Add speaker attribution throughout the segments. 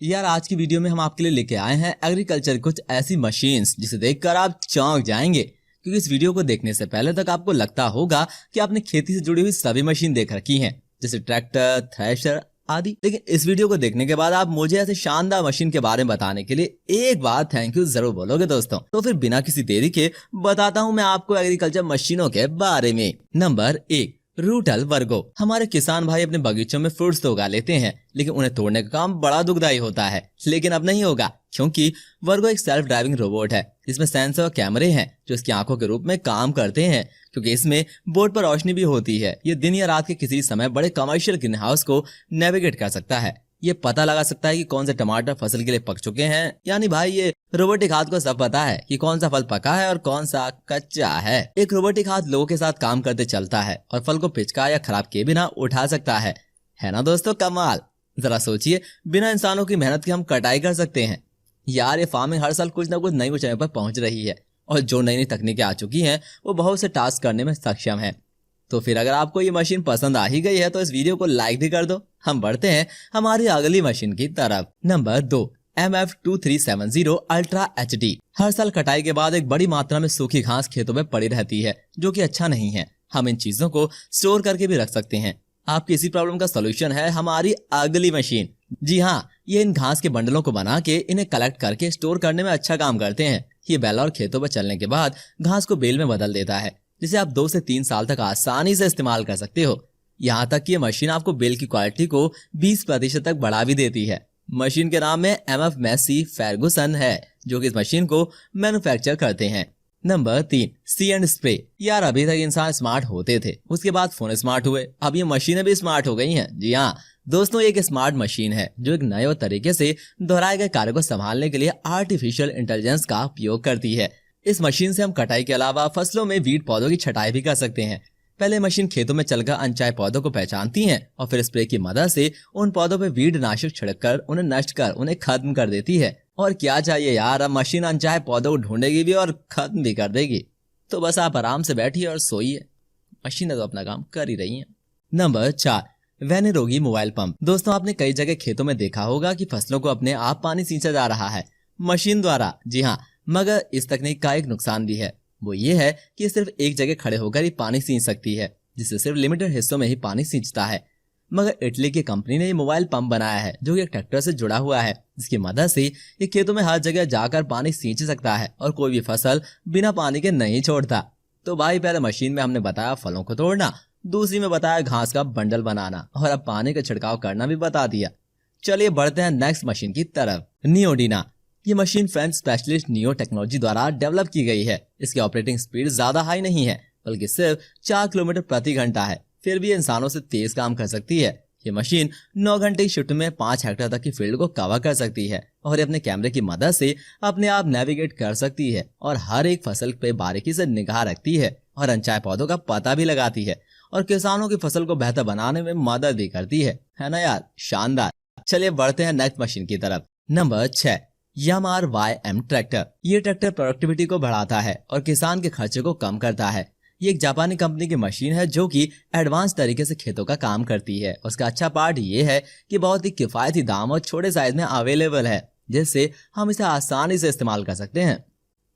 Speaker 1: यार आज की वीडियो में हम आपके लिए लेके आए हैं एग्रीकल्चर कुछ ऐसी मशीन्स जिसे देखकर आप चौंक जाएंगे, क्योंकि इस वीडियो को देखने से पहले तक आपको लगता होगा कि आपने खेती से जुड़ी हुई सभी मशीन देख रखी हैं, जैसे ट्रैक्टर, थ्रेशर आदि। लेकिन इस वीडियो को देखने के बाद आप मुझे ऐसे शानदार मशीन के बारे में बताने के लिए एक बार थैंक यू जरूर बोलोगे दोस्तों। तो फिर बिना किसी देरी के बताता हूँ मैं आपको एग्रीकल्चर मशीनों के बारे में। नंबर 1, रूटल वर्गो। हमारे किसान भाई अपने बगीचों में फ्रूट्स तो उगा लेते हैं, लेकिन उन्हें तोड़ने का काम बड़ा दुखदाई होता है। लेकिन अब नहीं होगा, क्योंकि वर्गो एक सेल्फ ड्राइविंग रोबोट है जिसमें सेंसर और कैमरे हैं जो इसकी आंखों के रूप में काम करते हैं। क्योंकि इसमें बोर्ड पर रोशनी भी होती है, ये दिन या रात के किसी समय बड़े कमर्शियल ग्रीन हाउस को नेविगेट कर सकता है। ये पता लगा सकता है कि कौन से टमाटर फसल के लिए पक चुके हैं। यानी भाई ये रोबोटिक हाथ को सब पता है कि कौन सा फल पका है और कौन सा कच्चा है। एक रोबोटिक हाथ लोगों के साथ काम करते चलता है और फल को पिचका या खराब किए बिना उठा सकता है ना दोस्तों? कमाल। जरा सोचिए, बिना इंसानों की मेहनत के हम कटाई कर सकते हैं। यार ये फार्मिंग हर साल कुछ न कुछ नई ऊंचाई पर पहुंच रही है और जो नई नई तकनीकें आ चुकी हैं वो बहुत से टास्क करने में सक्षम है। तो फिर अगर आपको ये मशीन पसंद आ ही गई है तो इस वीडियो को लाइक भी कर दो। हम बढ़ते हैं हमारी अगली मशीन की तरफ। Number 2, MF2370 ultra HD। हर साल कटाई के बाद एक बड़ी मात्रा में सूखी घास खेतों में पड़ी रहती है, जो कि अच्छा नहीं है। हम इन चीजों को स्टोर करके भी रख सकते हैं। आपकी इसी प्रॉब्लम का सोल्यूशन है हमारी अगली मशीन। जी हाँ, ये इन घास के बंडलों को बना के इन्हें कलेक्ट करके स्टोर करने में अच्छा काम करते हैं। ये बैल और खेतों पर चलने के बाद घास को बेल में बदल देता है, जिसे आप 2 से 3 साल तक आसानी से इस्तेमाल कर सकते हो। यहाँ तक कि ये मशीन आपको बेल की क्वालिटी को 20% तक बढ़ा भी देती है। मशीन के नाम में MF मैसी फर्गुसन है, जो कि इस मशीन को मैन्युफैक्चर करते हैं। Number 3, C and spray. यार अभी तक इंसान स्मार्ट होते थे, उसके बाद फोन स्मार्ट हुए, अब ये मशीनें भी स्मार्ट हो गई हैं। जी हाँ दोस्तों, एक स्मार्ट मशीन है जो एक नए तरीके से दोहराए गए कार्य को संभालने के लिए आर्टिफिशियल इंटेलिजेंस का उपयोग करती है। इस मशीन से हम कटाई के अलावा फसलों में वीड पौधों की छटाई भी कर सकते हैं। पहले मशीन खेतों में चलकर अनचाहे पौधों को पहचानती है और फिर स्प्रे की मदद से उन पौधों पर वीड नाशक छिड़ककर उन्हें नष्ट कर उन्हें खत्म कर देती है। और क्या चाहिए यार, अब मशीन अनचाहे पौधों को ढूंढेगी भी और खत्म भी कर देगी। तो बस आप आराम से बैठिए और सोइए, मशीनें तो अपना काम कर ही रही हैं। नंबर 4, वेनेरोगी मोबाइल पंप। दोस्तों आपने कई जगह खेतों में देखा होगा कि फसलों को अपने आप पानी सींचा जा रहा है मशीन द्वारा। जी हाँ, मगर इस तकनीक का एक नुकसान भी है। वो ये है कि सिर्फ एक जगह खड़े होकर ही पानी सींच सकती है, जिससे सिर्फ लिमिटेड हिस्सों में ही पानी सींचता है। मगर इटली की कंपनी ने ये मोबाइल पंप बनाया है जो कि एक ट्रैक्टर से जुड़ा हुआ है, जिसकी मदद से ये खेतों में हर जगह जाकर पानी सींच सकता है और कोई भी फसल बिना पानी के नहीं छोड़ता। तो भाई पहले मशीन में हमने बताया फलों को तोड़ना, दूसरी में बताया घास का बंडल बनाना, और अब पानी का छिड़काव करना भी बता दिया। चलिए बढ़ते हैं नेक्स्ट मशीन की तरफ। नियोडिना। ये machine French specialist neo technology द्वारा डेवलप की गई है। इसकी ऑपरेटिंग स्पीड ज्यादा हाई नहीं है, बल्कि सिर्फ 4 किलोमीटर प्रति घंटा है। फिर भी इंसानों से तेज काम कर सकती है। ये मशीन 9 घंटे की शिफ्ट में 5 हेक्टेयर तक की फील्ड को कवर कर सकती है और अपने कैमरे की मदद से अपने आप नेविगेट कर सकती है और हर एक फसल पे बारीकी से निगाह रखती है और अनचाहे पौधों का पता भी लगाती है और किसानों की फसल को बेहतर बनाने में मदद भी करती है ना यार? शानदार। चलिए बढ़ते हैं नेक्स्ट मशीन की तरफ। Number 6, यामार YM tractor. ये ट्रैक्टर प्रोडक्टिविटी को बढ़ाता है और किसान के खर्चे को कम करता है। ये एक जापानी कंपनी की मशीन है जो कि एडवांस तरीके से खेतों का काम करती है। उसका अच्छा पार्ट ये है कि बहुत ही किफायती दाम और छोटे साइज में अवेलेबल है, जिससे हम इसे आसानी से इस्तेमाल कर सकते हैं।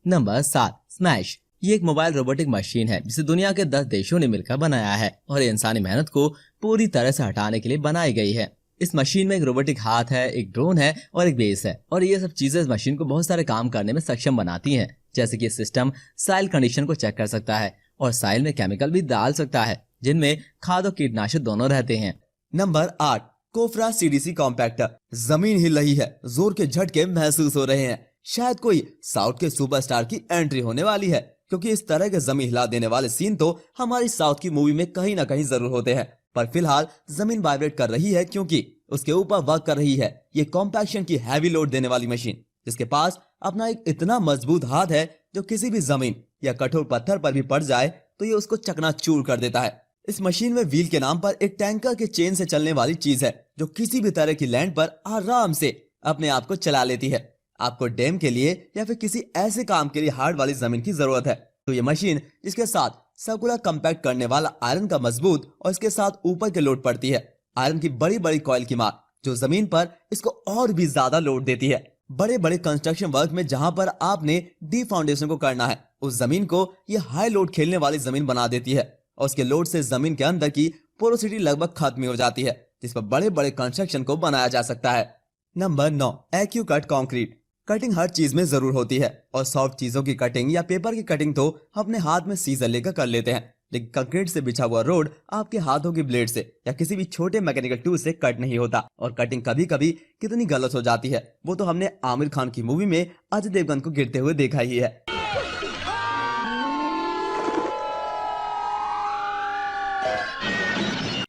Speaker 1: Number 7, smash. ये एक मोबाइल रोबोटिक मशीन है जिसे दुनिया के 10 देशों ने मिलकर बनाया है और ये इंसानी मेहनत को पूरी तरह से हटाने के लिए बनाई गई है। इस मशीन में एक रोबोटिक हाथ है, एक ड्रोन है और एक बेस है, और ये सब चीजें इस मशीन को बहुत सारे काम करने में सक्षम बनाती हैं। जैसे कि सिस्टम साइल कंडीशन को चेक कर सकता है और साइल में केमिकल भी डाल सकता है, जिनमें खाद और कीटनाशक दोनों रहते हैं। Number 8, कोफ्रा CDC compactor. जमीन हिल रही है, जोर के झटके महसूस हो रहे हैं। शायद कोई साउथ के सुपरस्टार की एंट्री होने वाली है, क्योंकि इस तरह के जमीन हिला देने वाले सीन तो हमारी साउथ की मूवी में कहीं ना कहीं जरूर होते हैं। पर फिलहाल जमीन वाइब्रेट कर रही है क्योंकि उसके ऊपर वर्क कर रही है ये कॉम्पैक्शन की हैवी लोड देने वाली मशीन, जिसके पास अपना एक इतना मजबूत हाथ है जो किसी भी जमीन या कठोर पत्थर पर भी पड़ जाए तो ये उसको चकनाचूर कर देता है। इस मशीन में व्हील के नाम पर एक टैंकर के चेन से चलने वाली चीज है जो किसी भी तरह की लैंड पर आराम से अपने आप को चला लेती है। आपको डैम के लिए या फिर किसी ऐसे काम के लिए हार्ड वाली जमीन की जरूरत है तो ये मशीन, जिसके साथ सर्कुलर कंपैक्ट करने वाला आयरन का मजबूत और इसके साथ ऊपर के लोड पड़ती है, आयरन की बड़ी बड़ी कॉइल की मार जो जमीन पर इसको और भी ज्यादा लोड देती है। बड़े बड़े कंस्ट्रक्शन वर्क में जहां पर आपने डीप फाउंडेशन को करना है, उस जमीन को ये हाई लोड खेलने वाली जमीन बना देती है और उसके लोड से जमीन के अंदर की पोरोसिटी लगभग खत्म हो जाती है, जिस पर बड़े बड़े कंस्ट्रक्शन को बनाया जा सकता है। नंबर 9, एक्यू कट कंक्रीट। कटिंग हर चीज में जरूर होती है और सॉफ्ट चीजों की कटिंग या पेपर की कटिंग तो हम अपने हाथ में सीजर लेकर कर लेते हैं, लेकिन कंक्रीट से बिछा हुआ रोड आपके हाथों की ब्लेड से या किसी भी छोटे मैकेनिकल टूल से कट नहीं होता। और कटिंग कभी कभी कितनी गलत हो जाती है वो तो हमने आमिर खान की मूवी में अजय देवगन को गिरते हुए देखा ही है।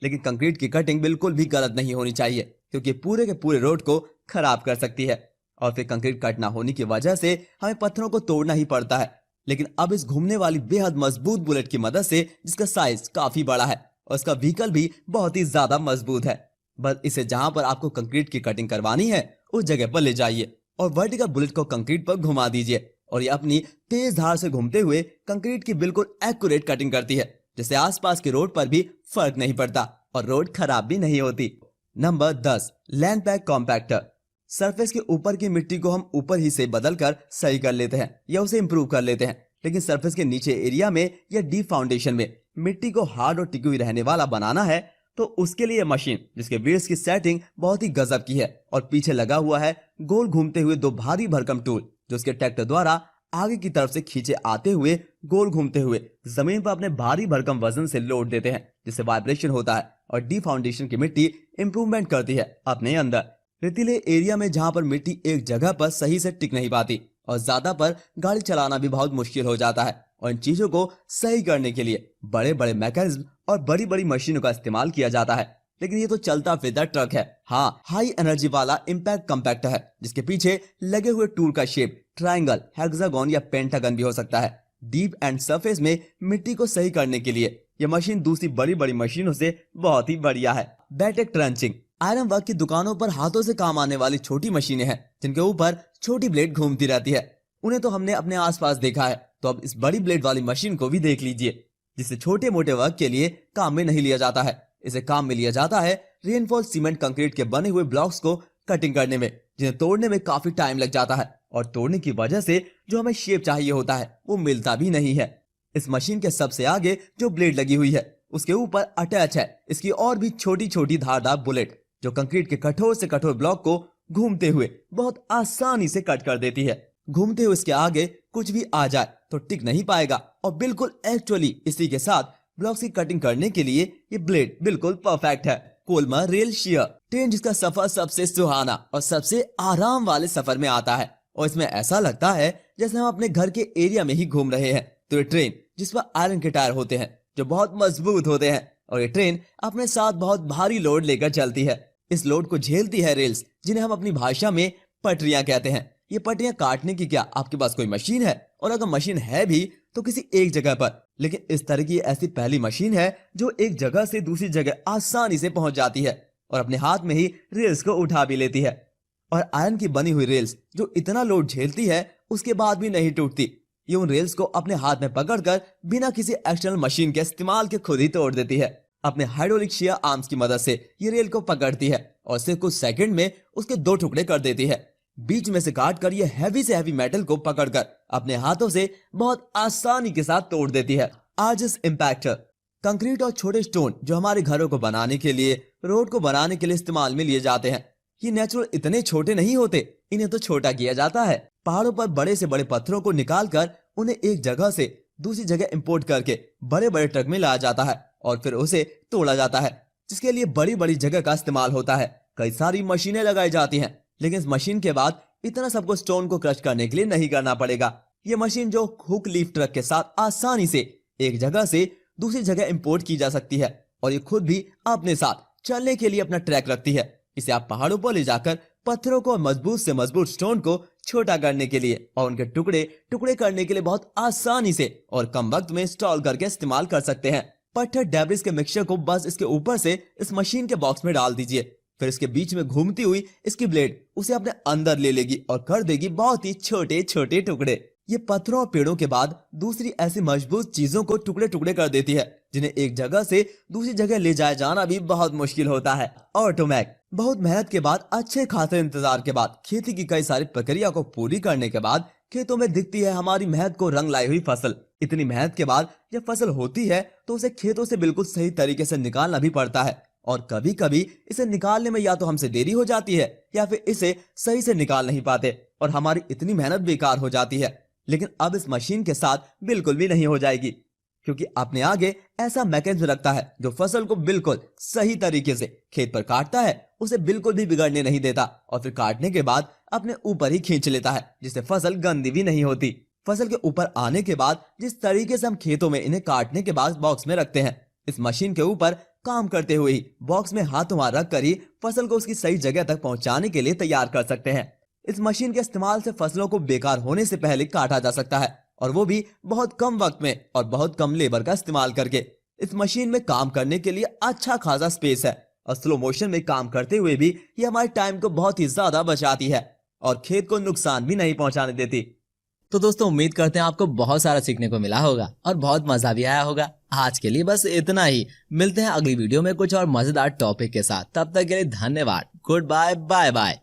Speaker 1: लेकिन कंक्रीट की कटिंग बिल्कुल भी गलत नहीं होनी चाहिए, क्योंकि पूरे के पूरे रोड को खराब कर सकती है और फिर कंक्रीट कट ना होने की वजह से हमें पत्थरों को तोड़ना ही पड़ता है। लेकिन अब इस घूमने वाली बेहद मजबूत बुलेट की मदद से, जिसका साइज काफी बड़ा है और इसका व्हीकल भी बहुत ही ज्यादा मजबूत है, बस इसे जहां पर आपको कंक्रीट की कटिंग करवानी है उस जगह पर ले जाइए और वर्टिकल बुलेट को कंक्रीट पर घुमा दीजिए और ये अपनी तेज धार से घूमते हुए कंक्रीट की बिल्कुल एक्यूरेट कटिंग करती है, जिससे आसपास के रोड पर भी फर्क नहीं पड़ता और रोड खराब भी नहीं होती। Number 10, land pack compactor. Surface के ऊपर की मिट्टी को हम ऊपर ही से बदलकर सही कर लेते हैं या उसे इंप्रूव कर लेते हैं, लेकिन सरफेस के नीचे एरिया में या डीप फाउंडेशन में मिट्टी को हार्ड और टिकी हुई रहने वाला बनाना है तो उसके लिए मशीन जिसके व्हील्स की सेटिंग बहुत ही गजब की है और पीछे लगा हुआ है गोल घूमते हुए 2 भारी भरकम टूल, जो उसके ट्रैक्टर द्वारा आगे की तरफ से खींचे आते हुए गोल घूमते हुए जमीन पर अपने भारी भरकम वजन से लोड देते हैं, जिससे वाइब्रेशन होता है और डीप फाउंडेशन की मिट्टी इंप्रूवमेंट करती है अपने अंदर। रेतीले एरिया में जहां पर मिट्टी एक जगह पर सही से टिक नहीं पाती और ज्यादा पर गाड़ी चलाना भी बहुत मुश्किल हो जाता है, और इन चीजों को सही करने के लिए बड़े बड़े मैकेनिज्म और बड़ी बड़ी मशीनों का इस्तेमाल किया जाता है। लेकिन ये तो चलता फिरता ट्रक है। हाँ, हाई एनर्जी वाला इम्पैक्ट कंपैक्टर है, जिसके पीछे लगे हुए टूल का शेप ट्रायंगल, हेक्सागन या पेंटागन भी हो सकता है। डीप एंड सरफेस में मिट्टी को सही करने के लिए यह मशीन दूसरी बड़ी बड़ी मशीनों से बहुत ही बढ़िया है। बैटेक ट्रंचिंग। आयरन वर्क की दुकानों पर हाथों से काम आने वाली छोटी मशीनें हैं, जिनके ऊपर छोटी ब्लेड घूमती रहती है। उन्हें तो हमने अपने आसपास देखा है, तो अब इस बड़ी ब्लेड वाली मशीन को भी देख लीजिए, जिसे छोटे मोटे वर्क के लिए काम में नहीं लिया जाता है। इसे काम में लिया जाता है रेनफोर्स सीमेंट कंक्रीट के बने हुए ब्लॉक्स को कटिंग करने में, जिन्हें तोड़ने में काफी टाइम लग जाता है और तोड़ने की वजह से जो हमें शेप चाहिए होता है वो मिलता भी नहीं है। इस मशीन के सबसे आगे जो ब्लेड लगी हुई है उसके ऊपर अटैच है इसकी और भी छोटी छोटी धारदार बुलेट, जो कंक्रीट के कठोर से कठोर ब्लॉक को घूमते हुए बहुत आसानी से कट कर देती है। घूमते हुए इसके आगे कुछ भी आ जाए तो टिक नहीं पाएगा और बिल्कुल एक्चुअली इसी के साथ ब्लॉक्स की कटिंग करने के लिए ये ब्लेड बिल्कुल परफेक्ट है। कोलमर रेल शेयर ट्रेन, जिसका सफर सबसे सुहाना और सबसे आराम वाले सफर में आता है और इसमें ऐसा लगता है जैसे हम अपने घर के एरिया में ही घूम रहे हैं। तो ये ट्रेन जिस पर आयरन के टायर होते हैं जो बहुत मजबूत होते हैं, और ये ट्रेन अपने साथ बहुत भारी लोड लेकर चलती है। इस लोड को झेलती है रेल्स, जिन्हें हम अपनी भाषा में पटरियां कहते हैं। ये पटरियां काटने की क्या आपके पास कोई मशीन है? और अगर मशीन है भी तो किसी एक जगह पर, लेकिन इस तरह की ऐसी पहली मशीन है जो एक जगह से दूसरी जगह आसानी से पहुंच जाती है और अपने हाथ में ही रेल्स को उठा भी लेती है। और आयरन की बनी हुई रेल्स जो इतना लोड झेलती है उसके बाद भी नहीं टूटती। ये उन रेल्स को अपने हाथ में पकड़कर बिना किसी एक्सटर्नल मशीन के इस्तेमाल के खुद ही तोड़ देती है। अपने हाइड्रोलिक शेयर आर्म्स की मदद से ये रेल को पकड़ती है और सिर्फ कुछ सेकंड में उसके 2 टुकड़े कर देती है। बीच में से काट कर ये हैवी से हैवी मेटल को पकड़कर अपने हाथों से बहुत आसानी के साथ तोड़ देती है। आर्जिस इम्पैक्टर कंक्रीट और छोटे स्टोन जो हमारे घरों को बनाने के लिए, रोड को बनाने के लिए इस्तेमाल में लिए जाते हैं, ये नेचुरल इतने छोटे नहीं होते, इन्हें तो छोटा किया जाता है। पहाड़ों पर बड़े से बड़े पत्थरों को निकालकर उन्हें एक जगह से दूसरी जगह इंपोर्ट करके बड़े बड़े ट्रक में लाया जाता है और फिर उसे तोड़ा जाता है, जिसके लिए बड़ी बड़ी जगह का इस्तेमाल होता है। कई सारी मशीनें लगाई जाती हैं, लेकिन इस मशीन के बाद इतना सबको स्टोन को क्रश करने के लिए नहीं करना पड़ेगा। ये मशीन जो हुक लीफ ट्रक के साथ आसानी से एक जगह से दूसरी जगह इंपोर्ट की जा सकती है और ये खुद भी अपने साथ चलने के लिए अपना ट्रैक रखती है। इसे आप पहाड़ों पर ले जाकर पत्थरों को मजबूत से मजबूत स्टोन को छोटा करने के लिए और उनके टुकड़े टुकड़े करने के लिए बहुत आसानी से और कम वक्त में इंस्टॉल करके इस्तेमाल कर सकते हैं। पत्थर डेब्रिस के मिक्सचर को बस इसके ऊपर से इस मशीन के बॉक्स में डाल दीजिए, फिर इसके बीच में घूमती हुई इसकी ब्लेड उसे अपने अंदर ले लेगी और कर देगी बहुत ही छोटे छोटे टुकड़े। ये पत्थरों और पेड़ों के बाद दूसरी ऐसी मजबूत चीजों को टुकड़े टुकड़े कर देती है, जिन्हें एक जगह से दूसरी जगह ले जाया जाना भी बहुत मुश्किल होता है। ऑटोमैक
Speaker 2: बहुत मेहनत के बाद, अच्छे खासे इंतजार के बाद, खेती की कई सारी प्रक्रिया को पूरी करने के बाद खेतों में दिखती है हमारी मेहनत को रंग लाई हुई फसल। इतनी मेहनत के बाद जब फसल होती है तो उसे खेतों से बिल्कुल सही तरीके से निकालना भी पड़ता है, और कभी कभी इसे निकालने में या तो हमसे देरी हो जाती है या फिर इसे सही से निकाल नहीं पाते और हमारी इतनी मेहनत बेकार हो जाती है। लेकिन अब इस मशीन के साथ बिल्कुल भी नहीं हो जाएगी, क्योंकि अपने आगे ऐसा मैकेनिज्म रखता है जो फसल को बिल्कुल सही तरीके से खेत पर काटता है, उसे बिल्कुल भी बिगड़ने नहीं देता और फिर काटने के बाद अपने ऊपर ही खींच लेता है, जिससे फसल गंदी भी नहीं होती। फसल के ऊपर आने के बाद जिस तरीके से हम खेतों में इन्हें काटने के बाद बॉक्स में रखते हैं, इस मशीन के ऊपर काम करते हुए ही बॉक्स में हाथों हाथ रख कर ही फसल को उसकी सही जगह तक पहुंचाने के लिए तैयार कर सकते हैं। इस मशीन के इस्तेमाल से फसलों को बेकार होने से पहले काटा जा सकता है, और वो भी बहुत कम वक्त में और बहुत कम लेबर का इस्तेमाल करके। इस मशीन में काम करने के लिए अच्छा खासा स्पेस है और स्लो मोशन में काम करते हुए भी ये हमारे टाइम को बहुत ही ज्यादा बचाती है और खेत को नुकसान भी नहीं पहुंचाने देती।
Speaker 1: तो दोस्तों उम्मीद करते हैं आपको बहुत सारा सीखने को मिला होगा और बहुत मजा भी आया होगा। आज के लिए बस इतना ही, मिलते हैं अगली वीडियो में कुछ और मजेदार टॉपिक के साथ। तब तक के लिए धन्यवाद। Good bye, bye bye.